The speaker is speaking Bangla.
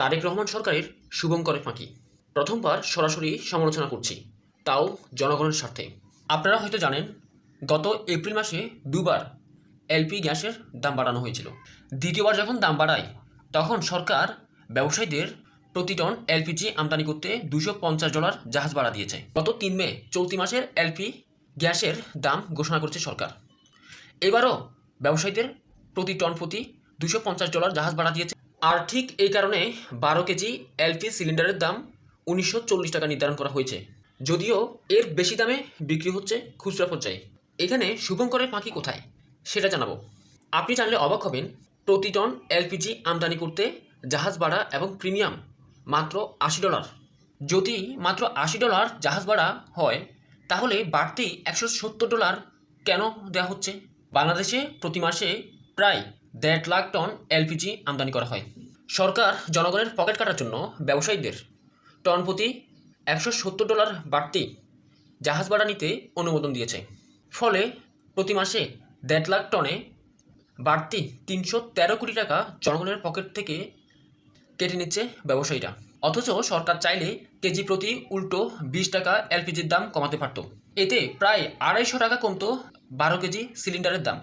তারেক রহমান সরকারের শুভঙ্করের ফাঁকি। প্রথমবার সরাসরি সমালোচনা করছি, তাও জনগণের স্বার্থে। আপনারা হয়তো জানেন, গত এপ্রিল মাসে দুবার এলপি গ্যাসের দাম বাড়ানো হয়েছিল। দ্বিতীয়বার যখন দাম বাড়ায়, তখন সরকার ব্যবসায়ীদের প্রতি টন এলপিজি আমদানি করতে $250 জাহাজ ভাড়া দিয়েছে। গত 3 মে চলতি মাসের এলপি গ্যাসের দাম ঘোষণা করেছে সরকার। এবারও ব্যবসায়ীদের প্রতি টন প্রতি $250 জাহাজ ভাড়া দিয়েছে। আর ঠিক এই কারণে 12 কেজি এলপি সিলিন্ডারের দাম 1940 টাকা নির্ধারণ করা হয়েছে, যদিও এর বেশি দামে বিক্রি হচ্ছে খুচরা পর্যায়ে। এখানে শুভঙ্করের ফাঁকি কোথায় সেটা জানাবো। আপনি জানলে অবাক হবেন, প্রতি টন এলপিজি আমদানি করতে জাহাজ ভাড়া এবং প্রিমিয়াম মাত্র $80। যদি মাত্র $80 জাহাজ ভাড়া হয়, তাহলে বাড়তি $170 কেন দেওয়া হচ্ছে? বাংলাদেশে প্রতি মাসে প্রায় 1.5 লাখ টন এলপিজি আমদানি করা হয়। সরকার জনগণের পকেট কাটার জন্য ব্যবসায়ীদের টন প্রতি $170 বাড়তি জাহাজ ভাড়া নিতে অনুমোদন দিয়েছে। ফলে প্রতি মাসে 1.5 লাখ টনে বাড়তি 313 কোটি টাকা জনগণের পকেট থেকে কেটে নিচ্ছে ব্যবসায়ীরা। অথচ সরকার চাইলে কেজি প্রতি উল্টো 20 টাকা এলপিজির দাম কমাতে পারত। এতে প্রায় 250 টাকা কমতো 12 কেজি সিলিন্ডারের দাম।